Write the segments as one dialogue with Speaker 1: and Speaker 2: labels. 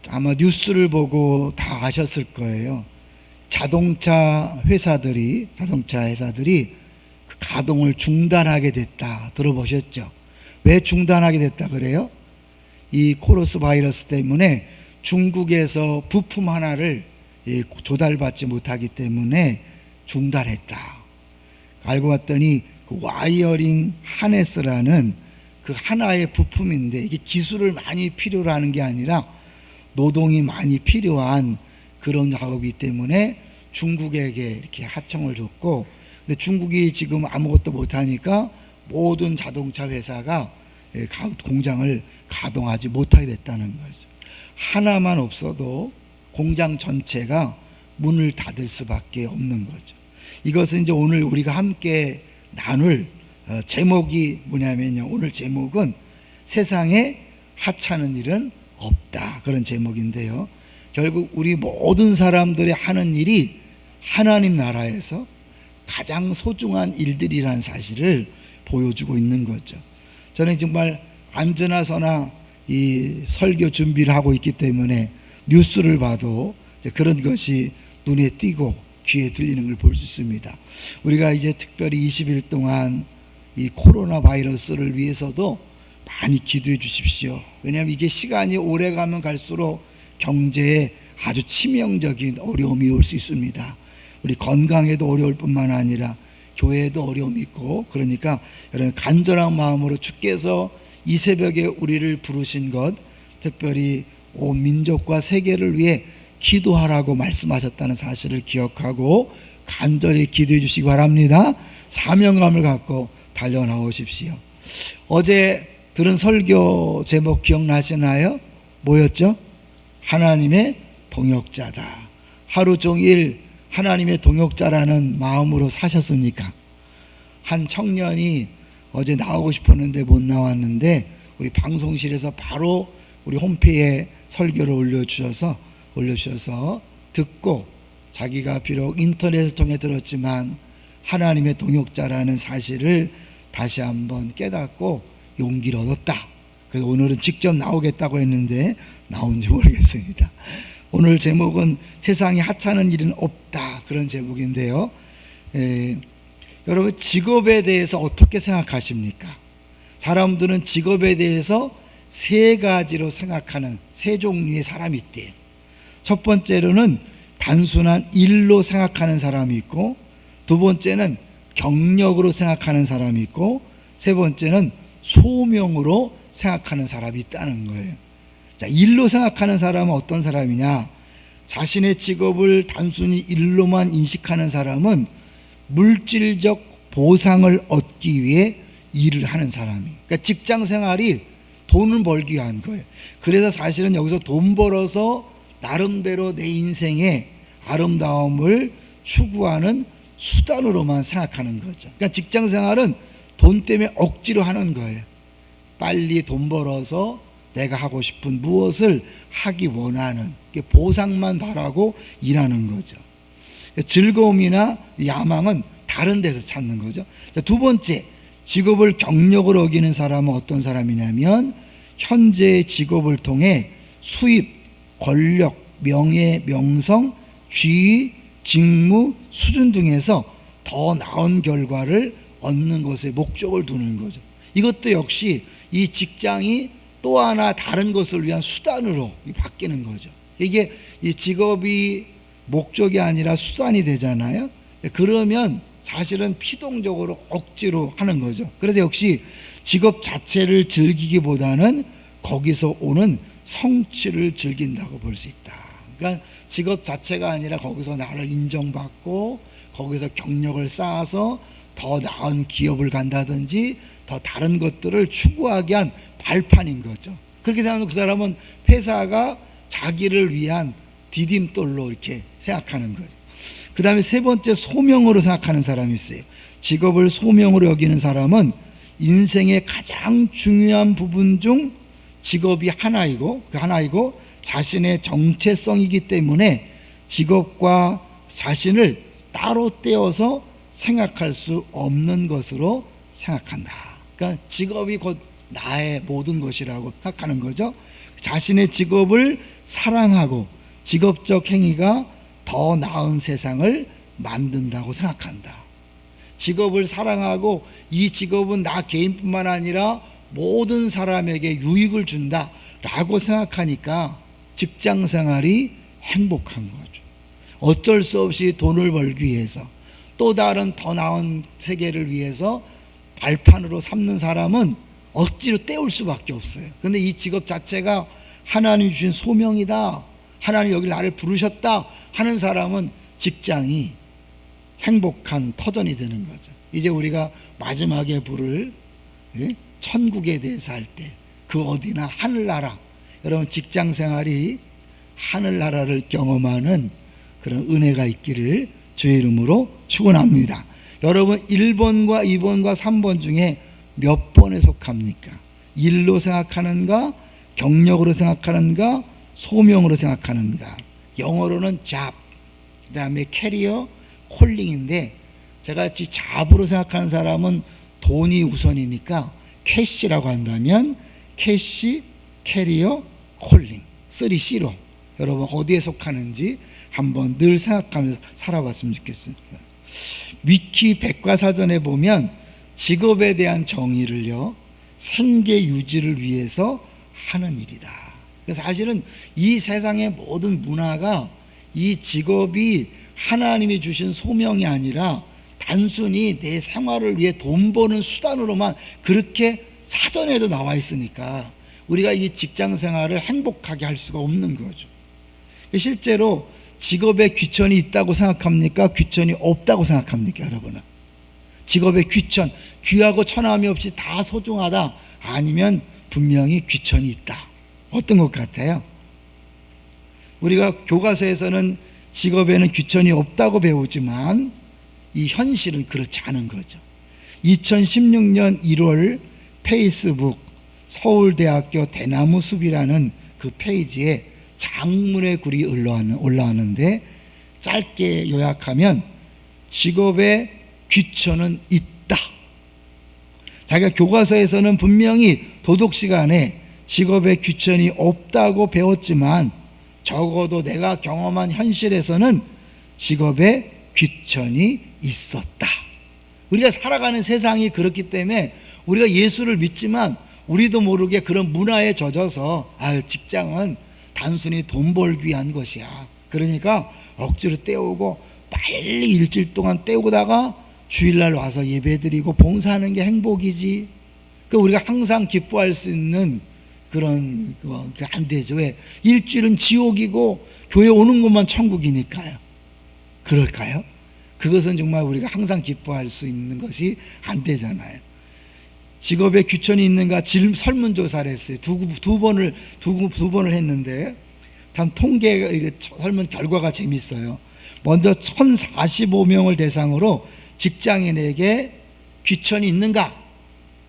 Speaker 1: 아마 뉴스를 보고 다 아셨을 거예요. 자동차 회사들이 그 가동을 중단하게 됐다. 들어보셨죠? 왜 중단하게 됐다 그래요? 이 코로나 바이러스 때문에 중국에서 부품 하나를 조달받지 못하기 때문에 중단했다. 알고 봤더니 그 와이어링 하네스라는 그 하나의 부품인데, 이게 기술을 많이 필요로 하는 게 아니라 노동이 많이 필요한 그런 작업이기 때문에 중국에게 이렇게 하청을 줬고, 근데 중국이 지금 아무것도 못하니까 모든 자동차 회사가 공장을 가동하지 못하게 됐다는 거죠. 하나만 없어도 공장 전체가 문을 닫을 수밖에 없는 거죠. 이것은 이제 오늘 우리가 함께 나눌 제목이 뭐냐면요, 오늘 제목은 세상에 하찮은 일은 없다, 그런 제목인데요, 결국 우리 모든 사람들이 하는 일이 하나님 나라에서 가장 소중한 일들이라는 사실을 보여주고 있는 거죠. 저는 정말 안전하서나 이 설교 준비를 하고 있기 때문에 뉴스를 봐도 그런 것이 눈에 띄고 귀에 들리는 걸 볼 수 있습니다. 우리가 이제 특별히 20일 동안 이 코로나 바이러스를 위해서도 많이 기도해 주십시오. 왜냐하면 이게 시간이 오래 가면 갈수록 경제에 아주 치명적인 어려움이 올 수 있습니다. 우리 건강에도 어려울 뿐만 아니라 교회에도 어려움이 있고, 그러니까 여러분 간절한 마음으로 주께서 이 새벽에 우리를 부르신 것, 특별히 온 민족과 세계를 위해 기도하라고 말씀하셨다는 사실을 기억하고 간절히 기도해 주시기 바랍니다. 사명감을 갖고 달려나오십시오. 어제 들은 설교 제목 기억나시나요? 뭐였죠? 하나님의 동역자다. 하루 종일 하나님의 동역자라는 마음으로 사셨습니까? 한 청년이 어제 나오고 싶었는데 못 나왔는데 우리 방송실에서 바로 우리 홈페이지에 설교를 올려주셔서 듣고, 자기가 비록 인터넷을 통해 들었지만 하나님의 동역자라는 사실을 다시 한번 깨닫고 용기를 얻었다. 그래서 오늘은 직접 나오겠다고 했는데 나온지 모르겠습니다. 오늘 제목은 세상에 하찮은 일은 없다, 그런 제목인데요, 여러분 직업에 대해서 어떻게 생각하십니까? 사람들은 직업에 대해서 세 가지로 생각하는 세 종류의 사람이 있대요. 첫 번째로는 단순한 일로 생각하는 사람이 있고, 두 번째는 경력으로 생각하는 사람이 있고, 세 번째는 소명으로 생각하는 사람이 있다는 거예요. 자, 일로 생각하는 사람은 어떤 사람이냐? 자신의 직업을 단순히 일로만 인식하는 사람은 물질적 보상을 얻기 위해 일을 하는 사람이, 그러니까 직장 생활이 돈을 벌기 위한 거예요. 그래서 사실은 여기서 돈 벌어서 나름대로 내 인생의 아름다움을 추구하는 수단으로만 생각하는 거죠. 그러니까 직장 생활은 돈 때문에 억지로 하는 거예요. 빨리 돈 벌어서 내가 하고 싶은 무엇을 하기 원하는, 보상만 바라고 일하는 거죠. 즐거움이나 야망은 다른 데서 찾는 거죠. 두 번째, 직업을 경력으로 여기는 사람은 어떤 사람이냐면 현재의 직업을 통해 수입, 권력, 명예, 명성, 지위, 직무, 수준 등에서 더 나은 결과를 얻는 것에 목적을 두는 거죠. 이것도 역시 이 직장이 또 하나 다른 것을 위한 수단으로 바뀌는 거죠. 이게 이 직업이 목적이 아니라 수단이 되잖아요. 그러면 사실은 피동적으로 억지로 하는 거죠. 그래서 역시 직업 자체를 즐기기보다는 거기서 오는 성취를 즐긴다고 볼 수 있다. 그러니까 직업 자체가 아니라 거기서 나를 인정받고 거기서 경력을 쌓아서 더 나은 기업을 간다든지 더 다른 것들을 추구하기 위한 발판인 거죠. 그렇게 생각하면 그 사람은 회사가 자기를 위한 디딤돌로 이렇게 생각하는 거죠. 그 다음에 세 번째, 소명으로 생각하는 사람이 있어요. 직업을 소명으로 여기는 사람은 인생의 가장 중요한 부분 중 직업이 하나이고, 그 하나이고 자신의 정체성이기 때문에 직업과 자신을 따로 떼어서 생각할 수 없는 것으로 생각한다. 그러니까 직업이 곧 나의 모든 것이라고 생각하는 거죠. 자신의 직업을 사랑하고 직업적 행위가 더 나은 세상을 만든다고 생각한다. 직업을 사랑하고 이 직업은 나 개인뿐만 아니라 모든 사람에게 유익을 준다라고 생각하니까 직장 생활이 행복한 거죠. 어쩔 수 없이 돈을 벌기 위해서 또 다른 더 나은 세계를 위해서 발판으로 삼는 사람은 억지로 때울 수밖에 없어요. 그런데 이 직업 자체가 하나님 주신 소명이다, 하나님 여기 나를 부르셨다 하는 사람은 직장이 행복한 터전이 되는 거죠. 이제 우리가 마지막에 부를 천국에 대해서 할 때 그 어디나 하늘나라, 여러분 직장 생활이 하늘나라를 경험하는 그런 은혜가 있기를 주의 이름으로 축원합니다. 여러분 1번과 2번과 3번 중에 몇 번에 속합니까? 일로 생각하는가, 경력으로 생각하는가, 소명으로 생각하는가. 영어로는 job, 그 다음에 캐리어, 콜링인데 제같이 잡으로 생각하는 사람은 돈이 우선이니까 캐시라고 한다면 캐시, 캐리어, 콜링 3C로 여러분 어디에 속하는지 한번 늘 생각하면서 살아봤으면 좋겠습니다. 위키 백과사전에 보면 직업에 대한 정의를요, 생계 유지를 위해서 하는 일이다. 그래서 사실은 이 세상의 모든 문화가 이 직업이 하나님이 주신 소명이 아니라 단순히 내 생활을 위해 돈 버는 수단으로만 그렇게 사전에도 나와 있으니까 우리가 이 직장 생활을 행복하게 할 수가 없는 거죠. 실제로 직업에 귀천이 있다고 생각합니까? 귀천이 없다고 생각합니까? 여러분은 직업의 귀천, 귀하고 천함이 없이 다 소중하다, 아니면 분명히 귀천이 있다. 어떤 것 같아요? 우리가 교과서에서는 직업에는 귀천이 없다고 배우지만 이 현실은 그렇지 않은 거죠. 2016년 1월 페이스북 서울대학교 대나무숲이라는 그 페이지에 장문의 글이 올라왔는데 짧게 요약하면 직업에 귀천은 있다. 자기가 교과서에서는 분명히 도덕 시간에 직업에 귀천이 없다고 배웠지만 적어도 내가 경험한 현실에서는 직업에 귀천이 있었다. 우리가 살아가는 세상이 그렇기 때문에 우리가 예수를 믿지만 우리도 모르게 그런 문화에 젖어서 직장은 단순히 돈 벌기 위한 것이야, 그러니까 억지로 때우고 빨리 일주일 동안 때우다가 주일날 와서 예배드리고 봉사하는 게 행복이지. 우리가 항상 기뻐할 수 있는 그런 안 되죠. 왜? 일주일은 지옥이고 교회 오는 것만 천국이니까요. 그럴까요? 그것은 정말 우리가 항상 기뻐할 수 있는 것이 안 되잖아요. 직업에 귀천이 있는가 설문조사를 했어요. 두 번을 했는데 참 통계 설문 결과가 재밌어요. 먼저 1045명을 대상으로 직장인에게 귀천이 있는가?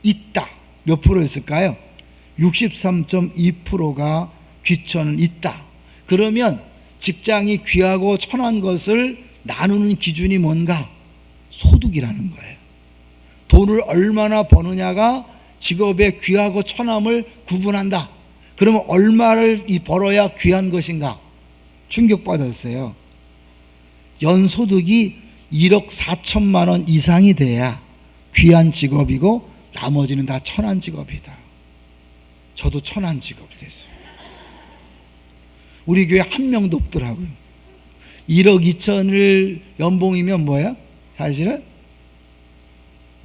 Speaker 1: 있다. 몇 프로였을까요? 63.2%가 귀천은 있다. 그러면 직장이 귀하고 천한 것을 나누는 기준이 뭔가? 소득이라는 거예요. 돈을 얼마나 버느냐가 직업의 귀하고 천함을 구분한다. 그러면 얼마를 벌어야 귀한 것인가? 충격받았어요. 연소득이 1억 4천만 원 이상이 돼야 귀한 직업이고 나머지는 다 천한 직업이다. 저도 천한 직업이 됐어요. 우리 교회 한 명도 없더라고요. 1억 2천을 연봉이면 뭐야? 사실은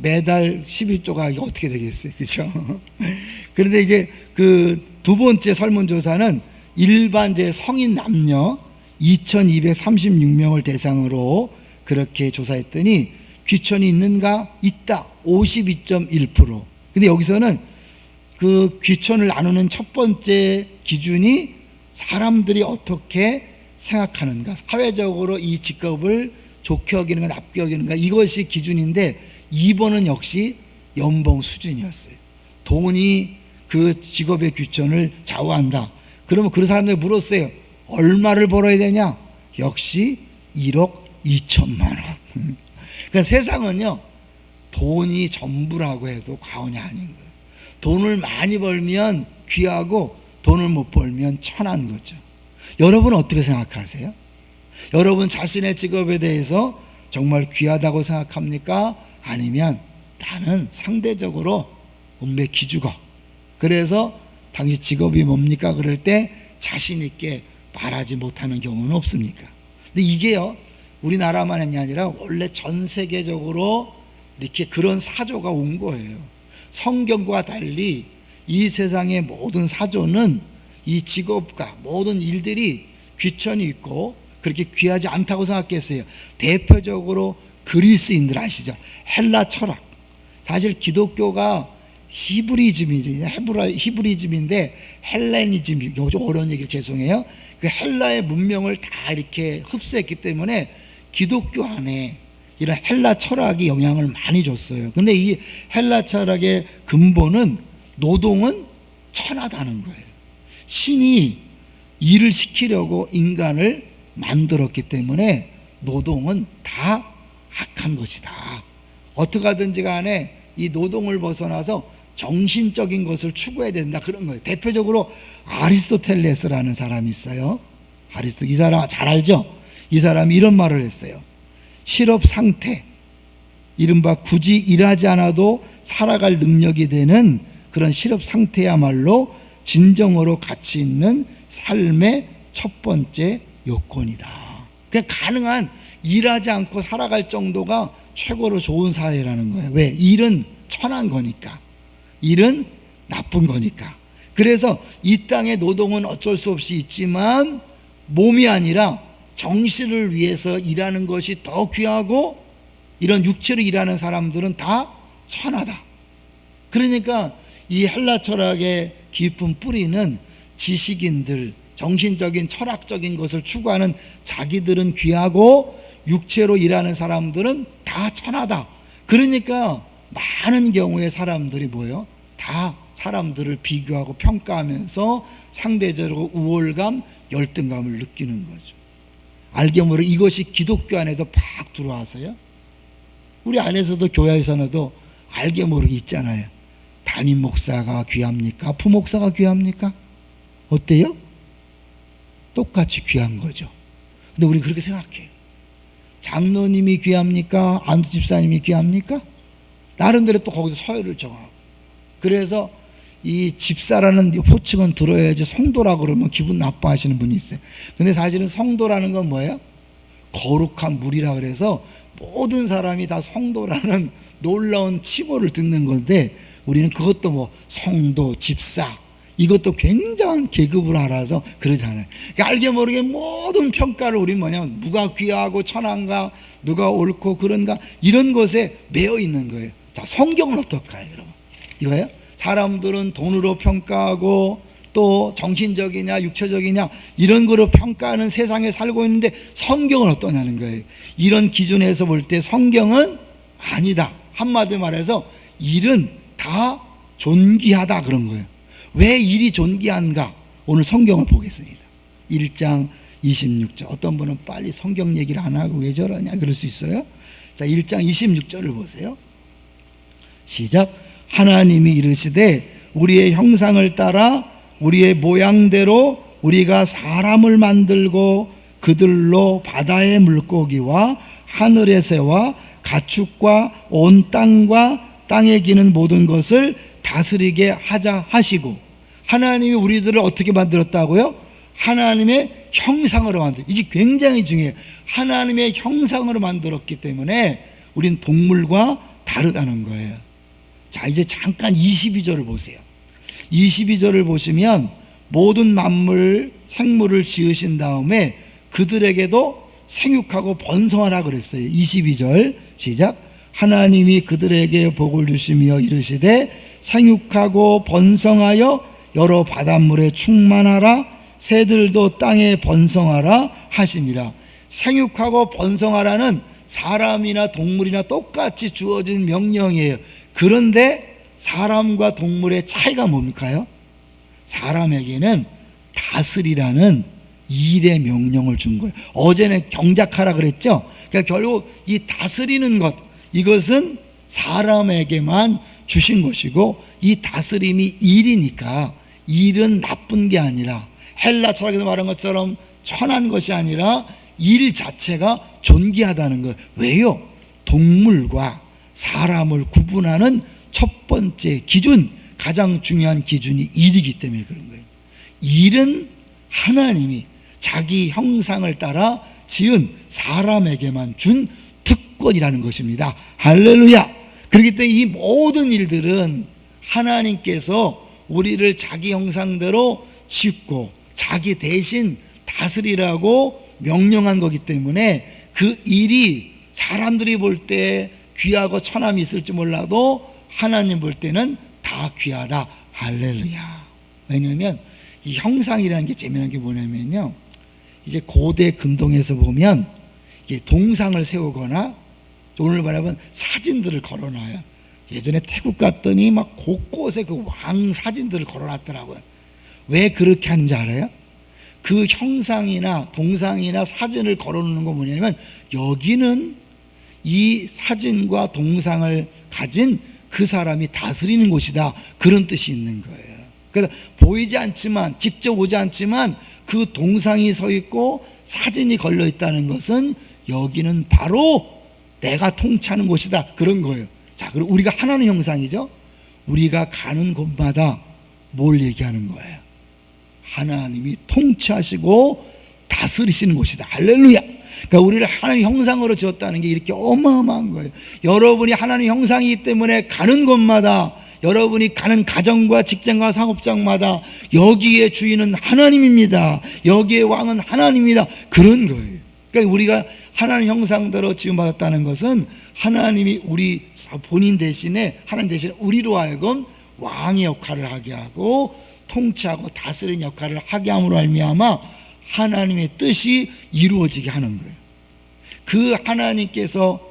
Speaker 1: 매달 12조가 어떻게 되겠어요? 그렇죠? 그런데 이제 그 두 번째 설문조사는 일반제 성인 남녀 2236명을 대상으로 그렇게 조사했더니 귀천이 있는가? 있다. 52.1%. 근데 여기서는 그 귀천을 나누는 첫 번째 기준이 사람들이 어떻게 생각하는가, 사회적으로 이 직업을 좋게 여기는가 나쁘게 여기는가, 이것이 기준인데 2번은 역시 연봉 수준이었어요. 돈이 그 직업의 귀천을 좌우한다. 그러면 그 사람들이 물었어요. 얼마를 벌어야 되냐? 역시 1억 2천만 원. 그러니까 세상은요, 돈이 전부라고 해도 과언이 아닌 거예요. 돈을 많이 벌면 귀하고 돈을 못 벌면 천한 거죠. 여러분은 어떻게 생각하세요? 여러분 자신의 직업에 대해서 정말 귀하다고 생각합니까? 아니면 나는 상대적으로 운매 기죽어. 그래서 당신 직업이 뭡니까? 그럴 때 자신 있게 말하지 못하는 경우는 없습니까? 근데 이게요, 우리나라만이 아니라 원래 전 세계적으로 이렇게 그런 사조가 온 거예요. 성경과 달리 이 세상의 모든 사조는 이 직업과 모든 일들이 귀천이 있고 그렇게 귀하지 않다고 생각했어요. 대표적으로 그리스인들 아시죠? 헬라 철학. 사실 기독교가 히브리즘인데 헬레니즘, 좀 어려운 얘기를 죄송해요. 그 헬라의 문명을 다 이렇게 흡수했기 때문에 기독교 안에 이런 헬라 철학이 영향을 많이 줬어요. 근데 이 헬라 철학의 근본은 노동은 천하다는 거예요. 신이 일을 시키려고 인간을 만들었기 때문에 노동은 다 악한 것이다. 어떻게 하든지 간에 이 노동을 벗어나서 정신적인 것을 추구해야 된다, 그런 거예요. 대표적으로 아리스토텔레스라는 사람이 있어요. 이 사람 잘 알죠? 이 사람이 이런 말을 했어요. 실업 상태, 이른바 굳이 일하지 않아도 살아갈 능력이 되는 그런 실업 상태야말로 진정으로 가치 있는 삶의 첫 번째 요건이다. 그냥 가능한 일하지 않고 살아갈 정도가 최고로 좋은 사회라는 거예요. 왜? 일은 천한 거니까. 일은 나쁜 거니까. 그래서 이 땅의 노동은 어쩔 수 없이 있지만 몸이 아니라 정신을 위해서 일하는 것이 더 귀하고, 이런 육체로 일하는 사람들은 다 천하다. 그러니까 이 헬라 철학의 깊은 뿌리는 지식인들, 정신적인 철학적인 것을 추구하는 자기들은 귀하고 육체로 일하는 사람들은 다 천하다. 그러니까 많은 경우에 사람들이 뭐예요? 다 사람들을 비교하고 평가하면서 상대적으로 우월감, 열등감을 느끼는 거죠. 알게 모르게 이것이 기독교 안에도 팍 들어와서요. 우리 안에서도 교회에서도 알게 모르게 있잖아요. 담임 목사가 귀합니까? 부목사가 귀합니까? 어때요? 똑같이 귀한 거죠. 근데 우리 그렇게 생각해요. 장로님이 귀합니까? 안수 집사님이 귀합니까? 나름대로 또 거기서 서열을 정하고. 그래서 이 집사라는 호칭은 들어야지 성도라고 그러면 기분 나빠하시는 분이 있어요. 근데 사실은 성도라는 건 뭐예요? 거룩한 물이라 그래서 모든 사람이 다 성도라는 놀라운 칭호를 듣는 건데, 우리는 그것도 뭐 성도, 집사, 이것도 굉장한 계급을 알아서 그러잖아요. 그러니까 알게 모르게 모든 평가를 우리는 뭐냐면 누가 귀하고 천한가, 누가 옳고 그런가, 이런 것에 매여 있는 거예요. 자, 성경은 어떨까요, 여러분? 이거예요? 사람들은 돈으로 평가하고 또 정신적이냐 육체적이냐 이런 거로 평가하는 세상에 살고 있는데 성경은 어떠냐는 거예요. 이런 기준에서 볼 때 성경은 아니다. 한마디 말해서 일은 다 존귀하다, 그런 거예요. 왜 일이 존귀한가? 오늘 성경을 보겠습니다. 1장 26절. 어떤 분은 빨리 성경 얘기를 안 하고 왜 저러냐 그럴 수 있어요. 자, 1장 26절을 보세요. 시작. 하나님이 이르시되 우리의 형상을 따라 우리의 모양대로 우리가 사람을 만들고 그들로 바다의 물고기와 하늘의 새와 가축과 온 땅과 땅에 기는 모든 것을 다스리게 하자 하시고. 하나님이 우리들을 어떻게 만들었다고요? 하나님의 형상으로 만들었어요. 이게 굉장히 중요해요. 하나님의 형상으로 만들었기 때문에 우린 동물과 다르다는 거예요. 자, 이제 잠깐 22절을 보세요. 22절을 보시면 모든 만물, 생물을 지으신 다음에 그들에게도 생육하고 번성하라 그랬어요. 22절 시작. 하나님이 그들에게 복을 주시며 이르시되 생육하고 번성하여 여러 바닷물에 충만하라, 새들도 땅에 번성하라 하시니라. 생육하고 번성하라는 사람이나 동물이나 똑같이 주어진 명령이에요. 그런데 사람과 동물의 차이가 뭡니까요? 사람에게는 다스리라는 일의 명령을 준 거예요. 어제는 경작하라 그랬죠. 그러니까 결국 이 다스리는 것, 이것은 사람에게만 주신 것이고 이 다스림이 일이니까 일은 나쁜 게 아니라 헬라 철학에서 말한 것처럼 천한 것이 아니라 일 자체가 존귀하다는 거예요. 왜요? 동물과 사람을 구분하는 첫 번째 기준, 가장 중요한 기준이 일이기 때문에 그런 거예요. 일은 하나님이 자기 형상을 따라 지은 사람에게만 준 특권이라는 것입니다. 할렐루야. 그렇기 때문에 이 모든 일들은 하나님께서 우리를 자기 형상대로 짓고 자기 대신 다스리라고 명령한 거기 때문에 그 일이 사람들이 볼 때 귀하고 천함이 있을지 몰라도 하나님 볼 때는 다 귀하다. 할렐루야. 왜냐하면 이 형상이라는 게 재미난 게 뭐냐면요, 이제 고대 근동에서 보면 이게 동상을 세우거나 오늘 말하면 사진들을 걸어놔요. 예전에 태국 갔더니 막 곳곳에 그 왕 사진들을 걸어놨더라고요. 왜 그렇게 하는지 알아요? 그 형상이나 동상이나 사진을 걸어놓는 건 뭐냐면 여기는 이 사진과 동상을 가진 그 사람이 다스리는 곳이다, 그런 뜻이 있는 거예요. 그래서 보이지 않지만, 직접 오지 않지만 그 동상이 서 있고 사진이 걸려 있다는 것은 여기는 바로 내가 통치하는 곳이다, 그런 거예요. 자, 그리고 우리가 하나님 형상이죠. 우리가 가는 곳마다 뭘 얘기하는 거예요? 하나님이 통치하시고 다스리시는 곳이다. 할렐루야. 그러니까 우리를 하나님 형상으로 지었다는 게 이렇게 어마어마한 거예요. 여러분이 하나님 형상이기 때문에 가는 곳마다, 여러분이 가는 가정과 직장과 상업장마다 여기에 주인은 하나님입니다. 여기에 왕은 하나님입니다. 그런 거예요. 그러니까 우리가 하나님 형상대로 지음받았다는 것은 하나님이 우리 본인 대신에, 하나님 대신에 우리로 하여금 왕의 역할을 하게 하고 통치하고 다스리는 역할을 하게 함으로 말미암아 하나님의 뜻이 이루어지게 하는 거예요. 그 하나님께서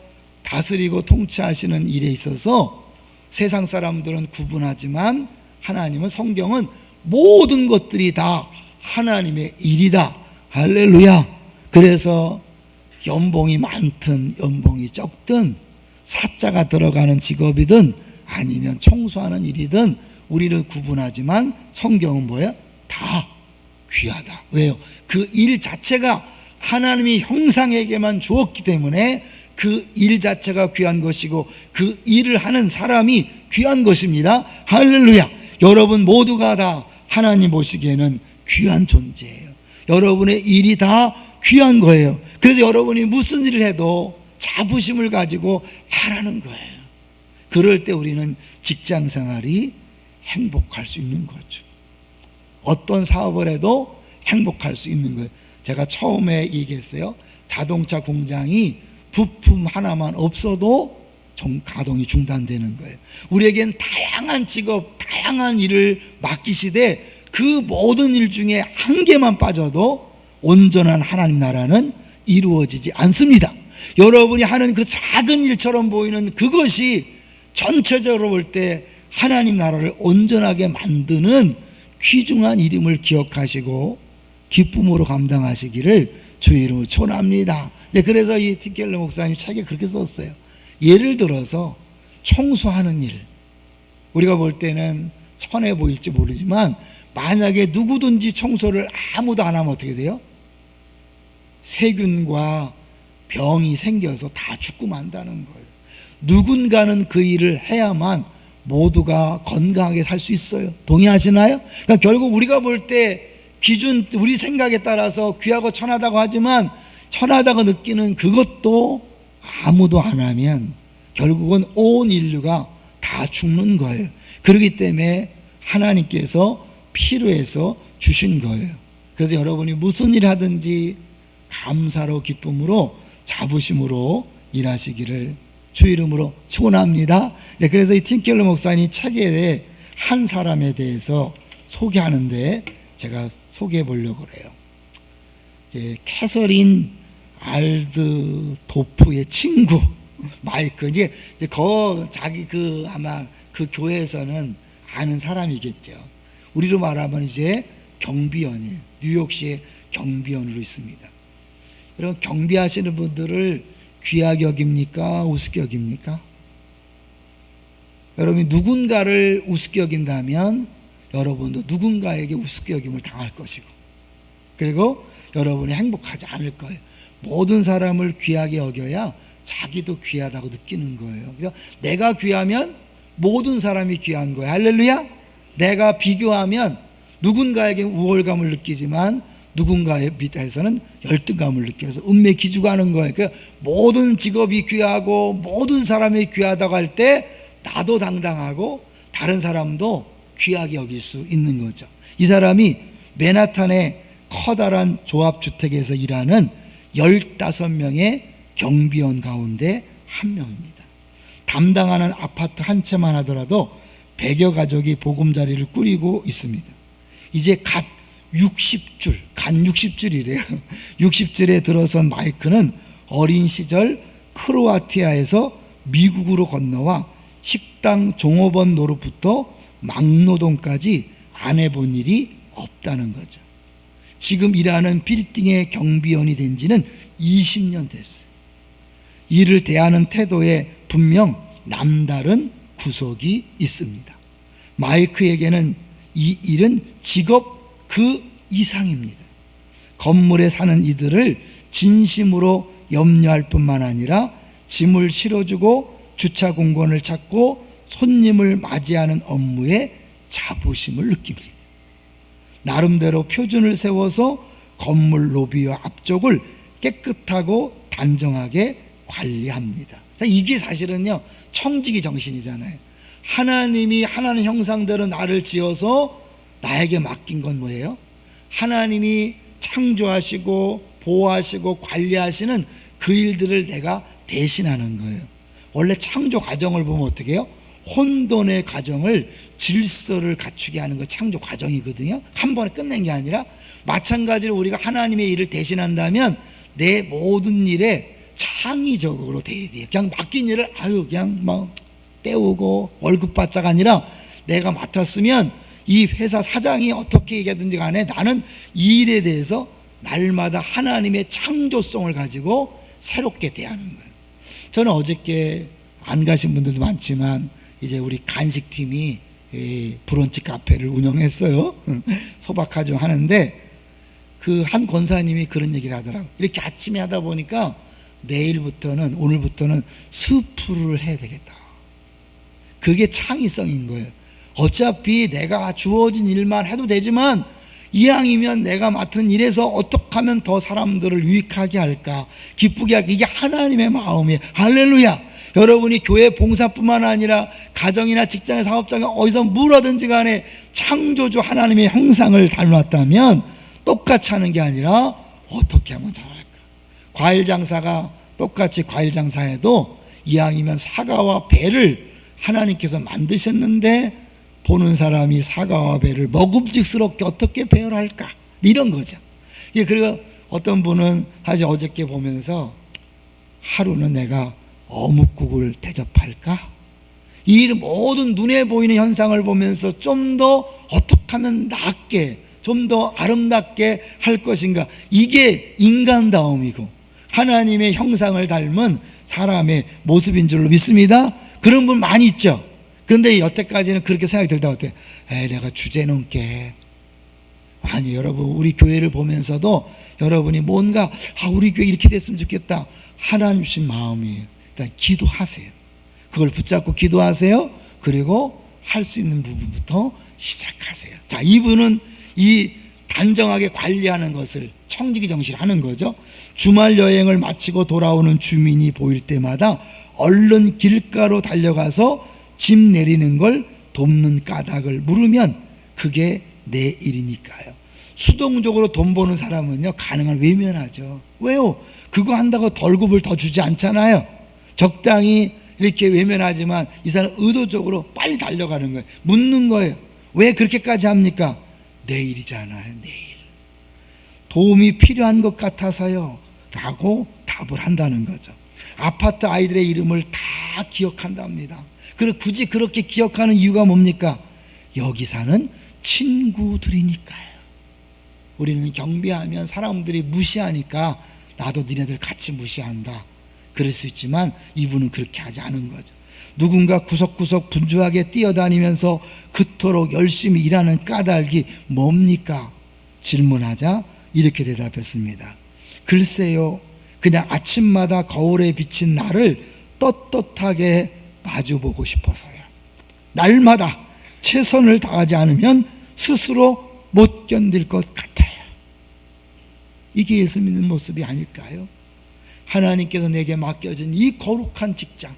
Speaker 1: 다스리고 통치하시는 일에 있어서 세상 사람들은 구분하지만 하나님은, 성경은 모든 것들이 다 하나님의 일이다. 할렐루야. 그래서 연봉이 많든 연봉이 적든 사자가 들어가는 직업이든 아니면 청소하는 일이든 우리는 구분하지만 성경은 뭐예요? 다 귀하다. 왜요? 그 일 자체가 하나님이 형상에게만 주었기 때문에 그 일 자체가 귀한 것이고 그 일을 하는 사람이 귀한 것입니다. 할렐루야. 여러분 모두가 다 하나님 보시기에는 귀한 존재예요. 여러분의 일이 다 귀한 거예요. 그래서 여러분이 무슨 일을 해도 자부심을 가지고 하라는 거예요. 그럴 때 우리는 직장 생활이 행복할 수 있는 거죠. 어떤 사업을 해도 행복할 수 있는 거예요. 제가 처음에 얘기했어요. 자동차 공장이 부품 하나만 없어도 가동이 중단되는 거예요. 우리에겐 다양한 직업, 다양한 일을 맡기시되 그 모든 일 중에 한 개만 빠져도 온전한 하나님 나라는 이루어지지 않습니다. 여러분이 하는 그 작은 일처럼 보이는 그것이 전체적으로 볼 때 하나님 나라를 온전하게 만드는 귀중한 이름을 기억하시고 기쁨으로 감당하시기를 주의 이름으로 축원합니다. 그래서 이 티켈러 목사님 책에 그렇게 썼어요. 예를 들어서 청소하는 일, 우리가 볼 때는 천해 보일지 모르지만 만약에 누구든지 청소를 아무도 안 하면 어떻게 돼요? 세균과 병이 생겨서 다 죽고 만다는 거예요. 누군가는 그 일을 해야만 모두가 건강하게 살 수 있어요. 동의하시나요? 그러니까 결국 우리가 볼 때 기준, 우리 생각에 따라서 귀하고 천하다고 하지만 천하다고 느끼는 그것도 아무도 안 하면 결국은 온 인류가 다 죽는 거예요. 그렇기 때문에 하나님께서 필요해서 주신 거예요. 그래서 여러분이 무슨 일 하든지 감사로 기쁨으로 자부심으로 일하시기를 주 이름으로 축원합니다. 그래서 이 팀켈러 목사님 책에 한 사람에 대해서 소개하는데 제가 소개해 보려고 그래요. 캐서린 알드도프의 친구 마이크, 이제 자기 아마 그 교회에서는 아는 사람이겠죠. 우리로 말하면 이제 경비원이에요. 뉴욕시의 경비원으로 있습니다. 여러분, 경비하시는 분들을 귀하게 여깁니까? 우습게 여깁니까? 여러분이 누군가를 우습게 여긴다면 여러분도 누군가에게 우습게 여김을 당할 것이고, 그리고 여러분이 행복하지 않을 거예요. 모든 사람을 귀하게 여겨야 자기도 귀하다고 느끼는 거예요. 그래서 내가 귀하면 모든 사람이 귀한 거예요. 할렐루야. 내가 비교하면 누군가에게 우월감을 느끼지만 누군가에 밑에서는 열등감을 느껴서 은매 기주가 하는 거예요. 그러니까 모든 직업이 귀하고 모든 사람이 귀하다고 할 때 나도 당당하고 다른 사람도 귀하게 여길 수 있는 거죠. 이 사람이 맨하탄의 커다란 조합주택에서 일하는 15명의 경비원 가운데 한 명입니다. 담당하는 아파트 한 채만 하더라도 100여 가족이 보금자리를 꾸리고 있습니다. 이제 갓 60줄이래요. 60줄에 들어선 마이크는 어린 시절 크로아티아에서 미국으로 건너와 식당 종업원 노릇부터 막노동까지 안 해본 일이 없다는 거죠. 지금 일하는 빌딩의 경비원이 된 지는 20년 됐어요. 이를 대하는 태도에 분명 남다른 구석이 있습니다. 마이크에게는 이 일은 직업 그 이상입니다. 건물에 사는 이들을 진심으로 염려할 뿐만 아니라 짐을 실어주고 주차 공간을 찾고 손님을 맞이하는 업무에 자부심을 느낍니다. 나름대로 표준을 세워서 건물 로비와 앞쪽을 깨끗하고 단정하게 관리합니다. 이게 사실은요, 청지기 정신이잖아요. 하나님이 하나님 형상대로 나를 지어서 나에게 맡긴 건 뭐예요? 하나님이 창조하시고 보호하시고 관리하시는 그 일들을 내가 대신하는 거예요. 원래 창조 과정을 보면 어떻게 해요? 혼돈의 과정을 질서를 갖추게 하는 거 창조 과정이거든요. 한 번에 끝낸 게 아니라 마찬가지로 우리가 하나님의 일을 대신한다면 내 모든 일에 창의적으로 돼야 돼요. 그냥 맡긴 일을 그냥 막 때우고 월급 받자가 아니라 내가 맡았으면 이 회사 사장이 어떻게 얘기하든지 간에 나는 이 일에 대해서 날마다 하나님의 창조성을 가지고 새롭게 대하는 거예요. 저는 어저께 안 가신 분들도 많지만 이제 우리 간식팀이 브런치 카페를 운영했어요. 소박하죠 하는데 그 한 권사님이 그런 얘기를 하더라고요. 이렇게 아침에 하다 보니까 오늘부터는 스프를 해야 되겠다. 그게 창의성인 거예요. 어차피 내가 주어진 일만 해도 되지만 이왕이면 내가 맡은 일에서 어떻게 하면 더 사람들을 유익하게 할까, 기쁘게 할까, 이게 하나님의 마음이에요. 할렐루야. 여러분이 교회 봉사뿐만 아니라 가정이나 직장의 사업장에 어디서 뭘 하든지 간에 창조주 하나님의 형상을 닮았다면 똑같이 하는 게 아니라 어떻게 하면 잘할까. 과일 장사가 똑같이 과일 장사해도 이왕이면 사과와 배를 하나님께서 만드셨는데 보는 사람이 사과와 배를 먹음직스럽게 어떻게 배열할까, 이런 거죠. 그리고 어떤 분은 사실 어저께 보면서 하루는 내가 어묵국을 대접할까? 이 모든 눈에 보이는 현상을 보면서 좀 더 어떻게 하면 낫게, 좀 더 아름답게 할 것인가, 이게 인간다움이고 하나님의 형상을 닮은 사람의 모습인 줄로 믿습니다. 그런 분 많이 있죠. 그런데 여태까지는 그렇게 생각이 들다 어때? 내가 주제 넘게. 아니, 여러분, 우리 교회를 보면서도 여러분이 뭔가 우리 교회 이렇게 됐으면 좋겠다, 하나님 주신 마음이에요. 일단 기도하세요. 그걸 붙잡고 기도하세요. 그리고 할 수 있는 부분부터 시작하세요. 자, 이분은 이 단정하게 관리하는 것을 청지기 정신을 하는 거죠. 주말 여행을 마치고 돌아오는 주민이 보일 때마다 얼른 길가로 달려가서 짐 내리는 걸 돕는 까닭을 물으면 그게 내 일이니까요. 수동적으로 돈 버는 사람은요, 가능한 외면하죠. 왜요? 그거 한다고 덜급을 더 주지 않잖아요. 적당히 이렇게 외면하지만 이 사람 의도적으로 빨리 달려가는 거예요. 묻는 거예요. 왜 그렇게까지 합니까? 내일이잖아요. 내일. 도움이 필요한 것 같아서요 라고 답을 한다는 거죠. 아파트 아이들의 이름을 다 기억한답니다. 그리고 굳이 그렇게 기억하는 이유가 뭡니까? 여기 사는 친구들이니까요. 우리는 경비하면 사람들이 무시하니까 나도 니네들 같이 무시한다, 그럴 수 있지만 이분은 그렇게 하지 않은 거죠. 누군가 구석구석 분주하게 뛰어다니면서 그토록 열심히 일하는 까닭이 뭡니까? 질문하자 이렇게 대답했습니다. 글쎄요, 그냥 아침마다 거울에 비친 나를 떳떳하게 마주보고 싶어서요. 날마다 최선을 다하지 않으면 스스로 못 견딜 것 같아요. 이게 예수 믿는 모습이 아닐까요? 하나님께서 내게 맡겨진 이 거룩한 직장,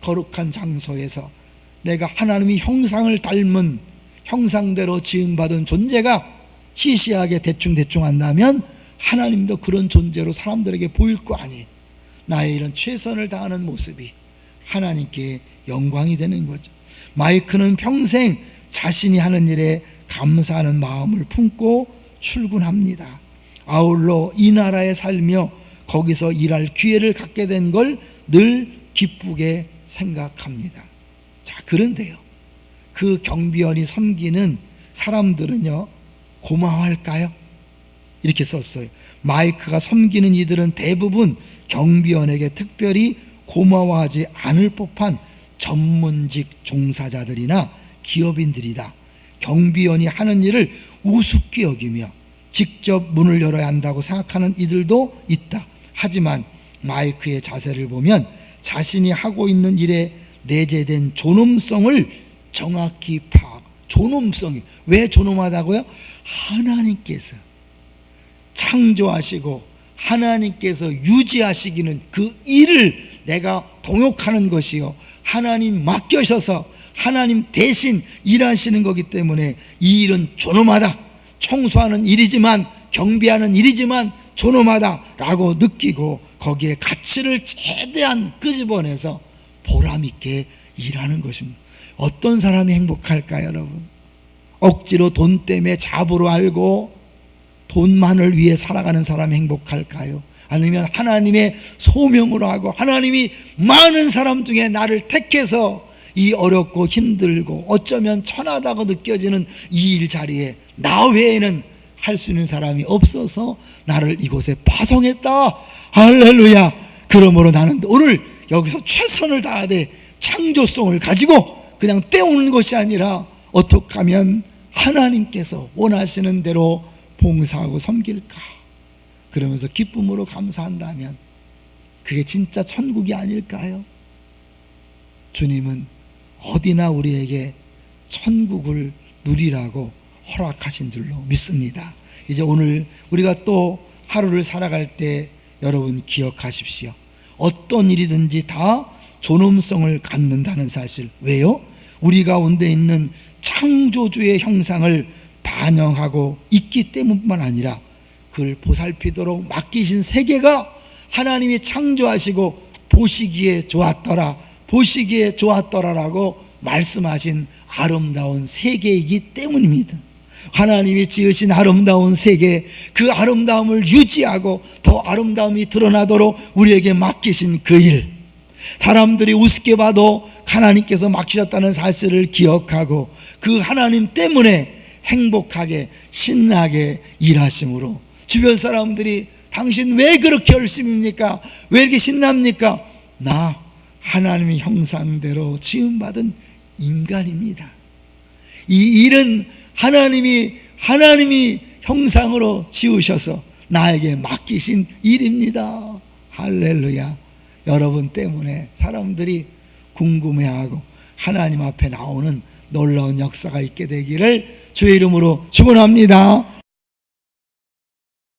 Speaker 1: 거룩한 장소에서 내가 하나님의 형상을 닮은 형상대로 지음받은 존재가 시시하게 대충 한다면 하나님도 그런 존재로 사람들에게 보일 거 아니에요. 나의 이런 최선을 다하는 모습이 하나님께 영광이 되는 거죠. 마이크는 평생 자신이 하는 일에 감사하는 마음을 품고 출근합니다. 아울러 이 나라에 살며 거기서 일할 기회를 갖게 된 걸 늘 기쁘게 생각합니다. 자, 그런데요, 그 경비원이 섬기는 사람들은요, 고마워할까요? 이렇게 썼어요. 마이크가 섬기는 이들은 대부분 경비원에게 특별히 고마워하지 않을 법한 전문직 종사자들이나 기업인들이다. 경비원이 하는 일을 우습게 여기며 직접 문을 열어야 한다고 생각하는 이들도 있다. 하지만 마이크의 자세를 보면 자신이 하고 있는 일에 내재된 존엄성을 정확히 존엄성이 왜 존엄하다고요? 하나님께서 창조하시고 하나님께서 유지하시기는 그 일을 내가 동역하는 것이요, 하나님 맡겨셔서 하나님 대신 일하시는 거기 때문에 이 일은 존엄하다. 청소하는 일이지만, 경비하는 일이지만 존엄하다라고 느끼고 거기에 가치를 최대한 끄집어내서 보람있게 일하는 것입니다. 어떤 사람이 행복할까요, 여러분? 억지로 돈 때문에 잡으로 알고 돈만을 위해 살아가는 사람이 행복할까요? 아니면 하나님의 소명으로 하고 하나님이 많은 사람 중에 나를 택해서 이 어렵고 힘들고 어쩌면 천하다고 느껴지는 이 일자리에 나 외에는 할 수 있는 사람이 없어서 나를 이곳에 파송했다. 할렐루야. 그러므로 나는 오늘 여기서 최선을 다하되 창조성을 가지고 그냥 때우는 것이 아니라 어떻게 하면 하나님께서 원하시는 대로 봉사하고 섬길까, 그러면서 기쁨으로 감사한다면 그게 진짜 천국이 아닐까요? 주님은 어디나 우리에게 천국을 누리라고 허락하신 줄로 믿습니다. 이제 오늘 우리가 또 하루를 살아갈 때 여러분 기억하십시오. 어떤 일이든지 다 존엄성을 갖는다는 사실. 왜요? 우리 가운데 있는 창조주의 형상을 반영하고 있기 때문뿐만 아니라 그를 보살피도록 맡기신 세계가 하나님이 창조하시고 보시기에 좋았더라라고 말씀하신 아름다운 세계이기 때문입니다. 하나님이 지으신 아름다운 세계, 그 아름다움을 유지하고 더 아름다움이 드러나도록 우리에게 맡기신 그 일, 사람들이 우습게 봐도 하나님께서 맡기셨다는 사실을 기억하고 그 하나님 때문에 행복하게 신나게 일하심으로 주변 사람들이 당신 왜 그렇게 열심입니까? 왜 이렇게 신납니까? 나 하나님의 형상대로 지음받은 인간입니다. 이 일은 하나님이 형상으로 지으셔서 나에게 맡기신 일입니다. 할렐루야. 여러분 때문에 사람들이 궁금해하고 하나님 앞에 나오는 놀라운 역사가 있게 되기를 주의 이름으로 축원합니다.